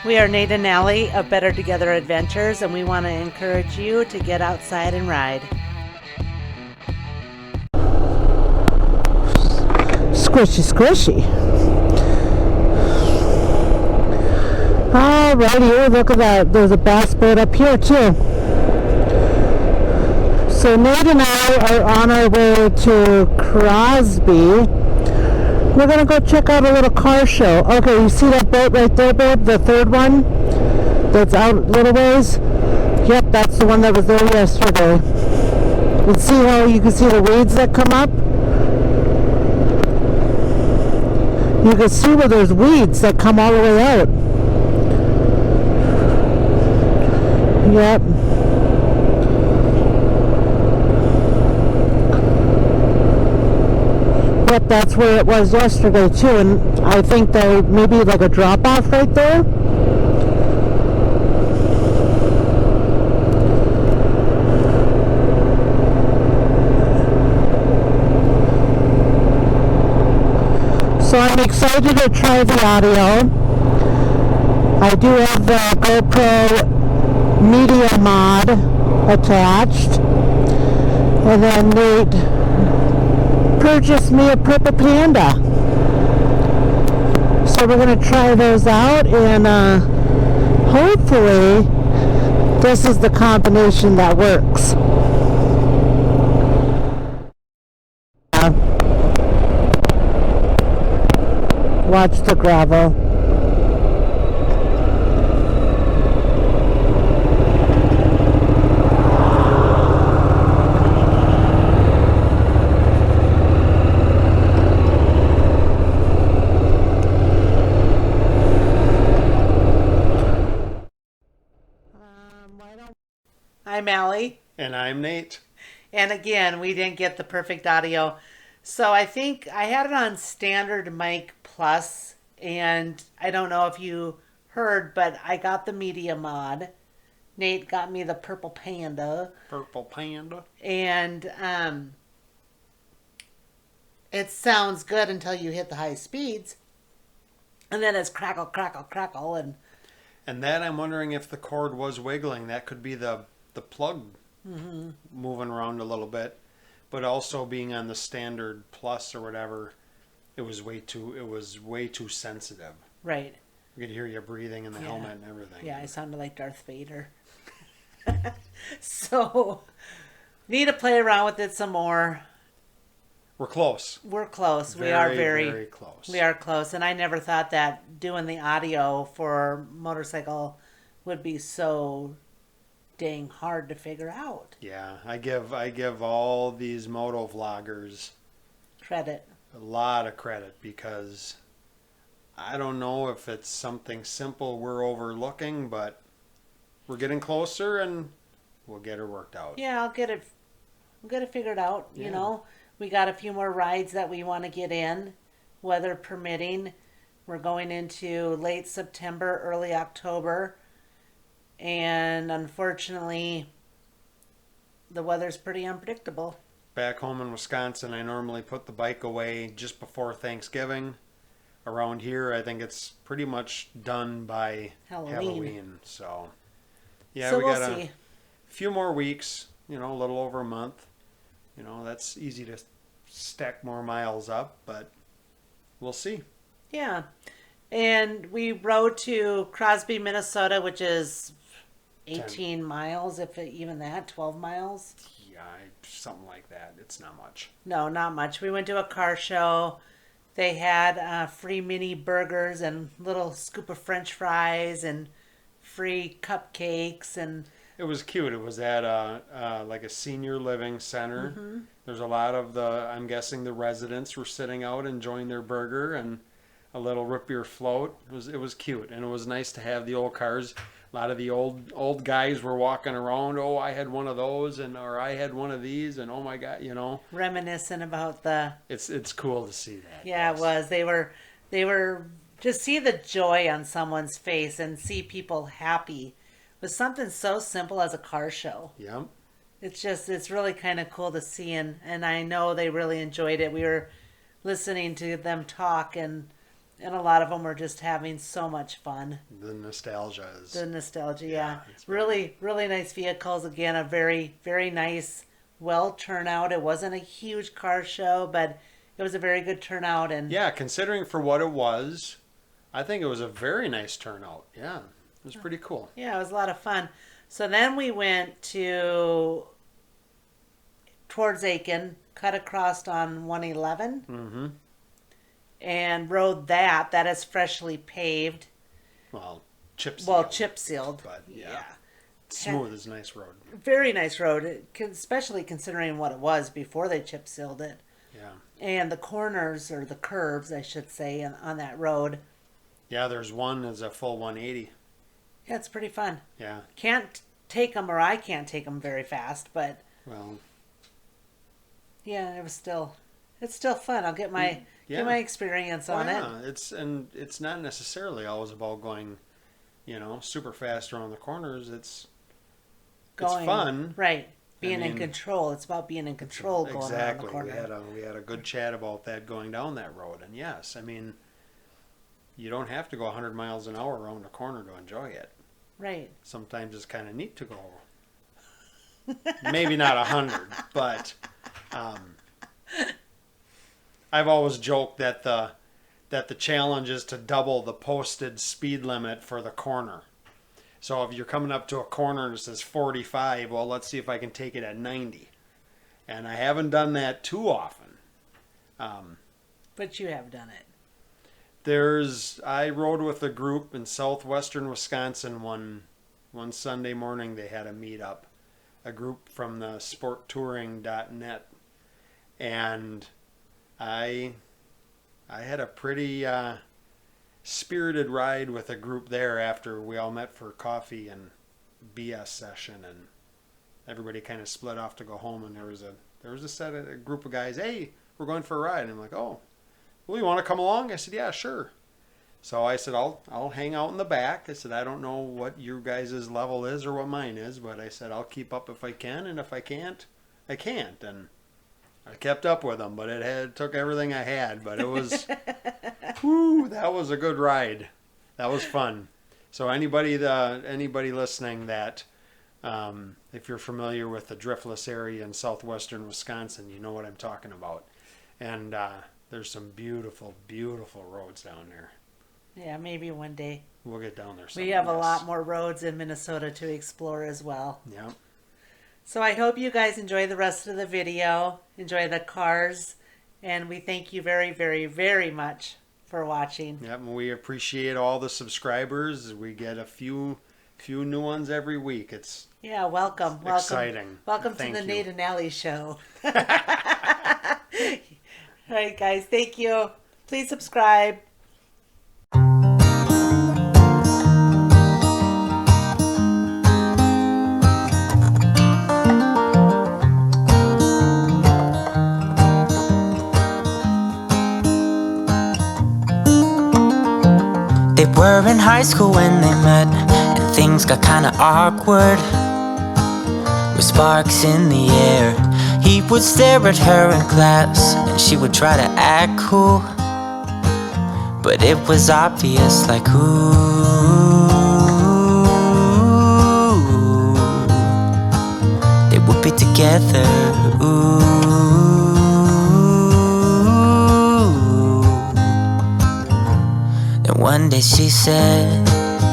We are Nate and Allie of Better Together Adventures, and we want to encourage you to get outside and ride. Squishy, squishy. Alrighty, look at that. There's a bass boat up here too. So Nate and I are on our way to Crosby. We're gonna go check out a little car show. Okay, you see that boat right there, babe? The third one that's out a little ways? Yep, that's the one that was there yesterday. And see how you can see the weeds that come up? You can see where there's weeds that come all the way out. Yep. Yep, that's where it was yesterday too, and I think there may be like a drop off right there. So I'm excited to try the audio. I do have the GoPro Media Mod attached, and then Nate purchased me a purple panda. So we're going to try those out, and hopefully this is the combination that works. Watch the gravel. I'm Allie. And I'm Nate. And again, we didn't get the perfect audio. So I think I had it on standard mic plus, and I don't know if you heard, but I got the media mod. Nate got me the purple panda. Purple panda. And it sounds good until you hit the high speeds. And then it's crackle, crackle, crackle. And that I'm wondering if the cord was wiggling. That could be the plug moving around a little bit. But also being on the standard plus or whatever, it was way too sensitive. Right. You could hear you breathing in the helmet and everything. Yeah, I sounded like Darth Vader. So, need to play around with it some more. We're close. We're close. Very, we are very, very close. We are close. And I never thought that doing the audio for motorcycle would be so dang hard to figure out. Yeah, I give all these moto vloggers Credit. a lot of credit, because I don't know if it's something simple we're overlooking, but we're getting closer and we'll get it worked out. Yeah, I'll get it figured out. Yeah. You know, we got a few more rides that we want to get in, weather permitting. We're going into late September, early October. And unfortunately, the weather's pretty unpredictable. Back home in Wisconsin, I normally put the bike away just before Thanksgiving. Around here, I think it's pretty much done by Halloween. So, yeah, so we we'll got see. a few more weeks, a little over a month. That's easy to stack more miles up, but we'll see. Yeah. And we rode to Crosby, Minnesota, which is 18 miles, if even that, 12 miles. Yeah, something like that. It's not much. No, not much. We went to a car show. They had free mini burgers and little scoop of French fries and free cupcakes, and it was cute. It was at like a senior living center. Mm-hmm. There's a lot of I'm guessing the residents were sitting out enjoying their burger and a little root beer float. It was cute, and it was nice to have the old cars. A lot of the old guys were walking around. Oh, I had one of those, or I had one of these, and oh my God, reminiscent about the. It's cool to see that. Yeah, yes. It was. They were just see the joy on someone's face and see people happy with something so simple as a car show. Yep. It's really kind of cool to see, and I know they really enjoyed it. We were listening to them talk, and And a lot of them were just having so much fun. The nostalgia is. The nostalgia, yeah. it's Really, really nice vehicles. Again, a very, very nice, well turnout. It wasn't a huge car show, but it was a very good turnout. And Yeah, considering for what it was, I think it was a very nice turnout. Yeah, it was pretty cool. yeah, it was a lot of fun. So then we went towards Aiken, cut across on 111, Mm-hmm. and rode that. That is freshly paved. Well, chip sealed. Well, chip sealed. But yeah, smooth is a nice road. Very nice road, especially considering what it was before they chip sealed it. Yeah. And the corners, or the curves, I should say, on that road. Yeah, there's one that's a full 180. Yeah, it's pretty fun. Yeah. Can't take them, or I can't take them very fast, but Well, yeah, it's still fun. I'll get my experience on it. it's not necessarily always about going, super fast around the corners. It's fun. Right. Being in mean, control. It's about being in control going around the Exactly. corner. We had a good chat about that going down that road. And yes, I mean, you don't have to go 100 miles an hour around a corner to enjoy it. Right. Sometimes it's kind of neat to go. Maybe not 100, but I've always joked that the challenge is to double the posted speed limit for the corner. So if you're coming up to a corner and it says 45, well, let's see if I can take it at 90. And I haven't done that too often. But you have done it. I rode with a group in southwestern Wisconsin one Sunday morning. They had a meetup, a group from the sporttouring.net, and I had a pretty spirited ride with a group there after we all met for coffee and BS session, and everybody kind of split off to go home, and there was a group of guys, hey, we're going for a ride, and I'm like, oh, well, you want to come along? I said, yeah, sure. So I said, I'll hang out in the back. I said, I don't know what your guys' level is or what mine is, but I said, I'll keep up if I can, and if I can't, I can't. And I kept up with them, but it took everything I had, but it was, that was a good ride. That was fun. So anybody listening that, if you're familiar with the driftless area in southwestern Wisconsin, you know what I'm talking about. And there's some beautiful, beautiful roads down there. Yeah, maybe one day. We'll get down there someday. We have a lot more roads in Minnesota to explore as well. Yeah. So I hope you guys enjoy the rest of the video, enjoy the cars, and we thank you very, very, very much for watching. Yep, and we appreciate all the subscribers. We get a few new ones every week. It's welcome. Exciting. Welcome Thank to the you. Nate and Allie show. All right, guys, thank you. Please subscribe. They were in high school when they met, and things got kinda awkward. With sparks in the air, he would stare at her in class, and she would try to act cool. But it was obvious, like, ooh, they would be together, ooh. And one day she said,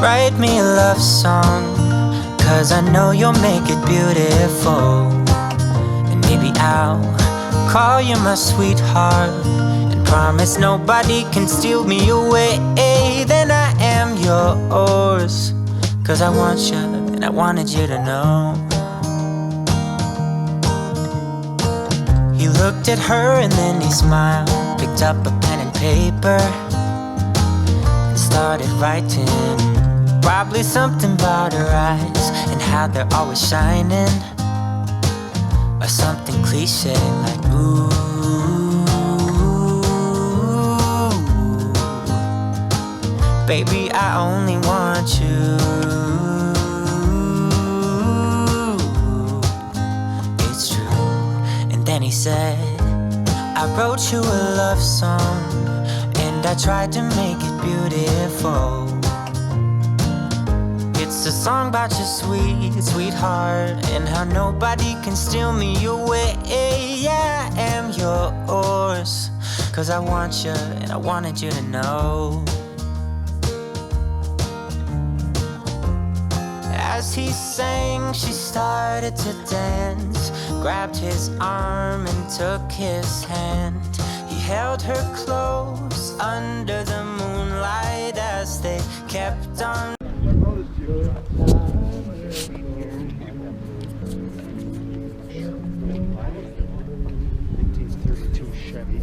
write me a love song, 'cause I know you'll make it beautiful. And maybe I'll call you my sweetheart, and promise nobody can steal me away. Then I am yours, 'cause I want you, and I wanted you to know. He looked at her and then he smiled, picked up a pen and paper, started writing. Probably something about her eyes and how they're always shining, or something cliche like ooh. Baby, I only want you. It's true. And then he said, I wrote you a love song, and I tried to make it beautiful. It's a song about your sweet, sweetheart, and how nobody can steal me away. I am yours, 'cause I want you and I wanted you to know. As he sang, she started to dance, grabbed his arm and took his hand. He held her close under the moonlight as they kept on. 1932 Chevy.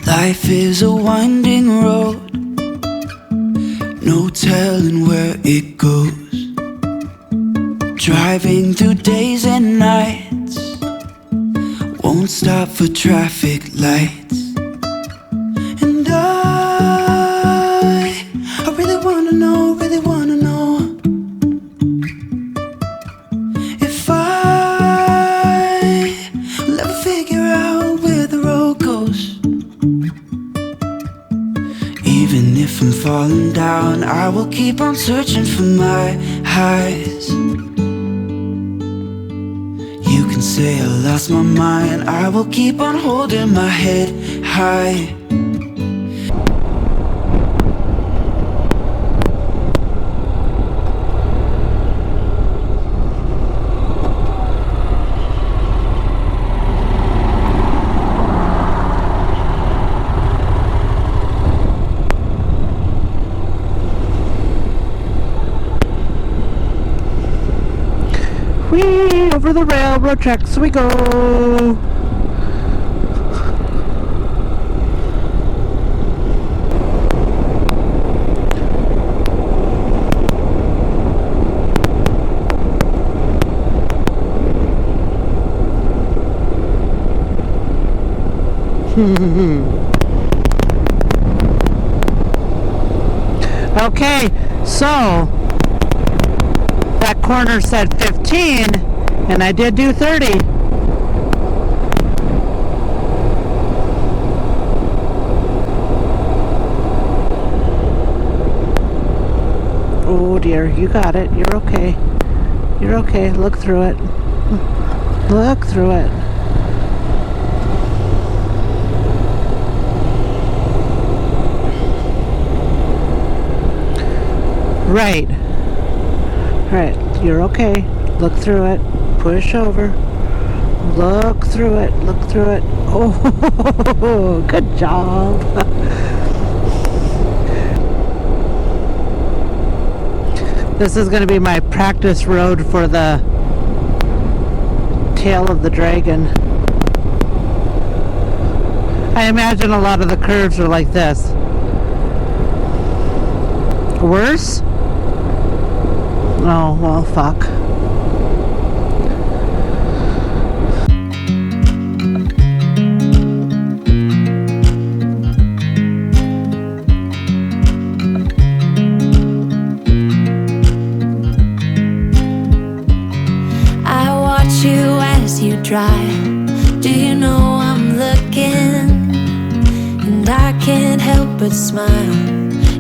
Life is a winding road, no telling where it goes. Driving through days and nights, won't stop for traffic lights. And I really wanna know, if I will ever figure out where the road goes. Even if I'm falling down, I will keep on searching for my highs. You can say I lost my mind, I will keep on holding my head high. Whee! Over the railroad tracks we go. Okay, so that corner said 15 and I did do 30. Oh dear, you got it. You're okay. You're okay. Look through it. Look through it. Right. Right. You're okay. Look through it. Push over. Look through it. Look through it. Oh, good job. This is going to be my practice road for the tail of the dragon. I imagine a lot of the curves are like this. Worse? Oh, well, fuck. Drive. Do you know I'm looking? And I can't help but smile.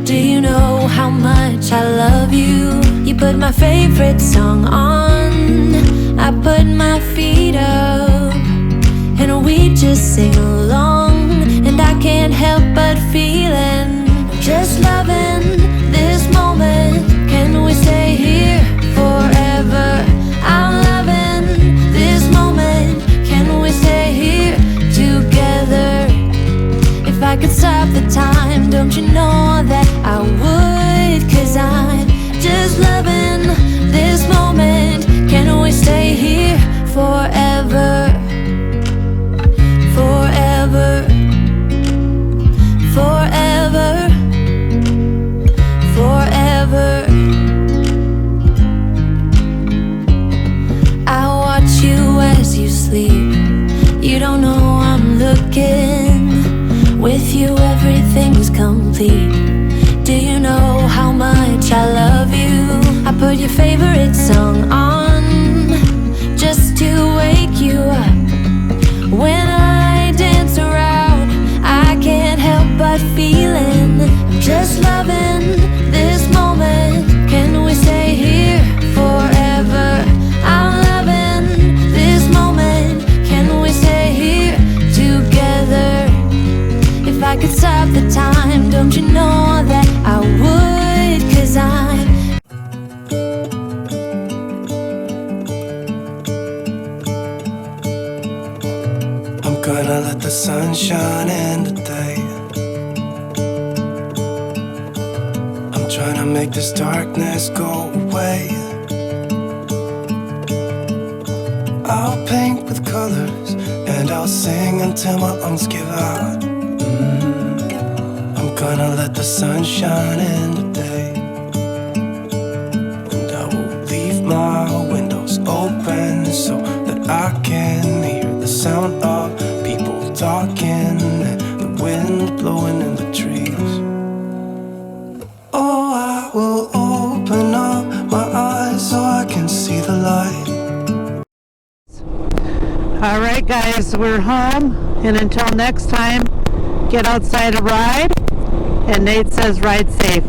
Do you know how much I love you? You put my favorite song on, I put my feet up, and we just sing along. And I can't help but feeling, just loving this moment. Can we stay here forever? I'm loving this moment. Can we stay here together? If I could stop the time, don't you know that I would? 'Cause I'm just loving this moment. Can we stay here forever? Forever. Forever. Forever. I watch you as you sleep. You don't know I'm looking. With you everything's complete. Do you know how much I love you? I put your favorite song on just to wake you up. When I dance around, I can't help but feeling, I'm just loving this moment. Can we stay here forever? I'm loving this moment. Can we stay here together? If I could stop the time, don't you know that I would? 'Cause I'm gonna let the sun shine in today. I'm trying to make this darkness go away. I'll paint with colors and I'll sing until my lungs give out. I'm gonna let the sun shine in today. And I will leave my windows open so that I can hear the sound of people talking and the wind blowing in the trees. Oh, I will open up my eyes so I can see the light. Alright guys, we're home, and until next time, get outside a ride, and Nate says ride safe.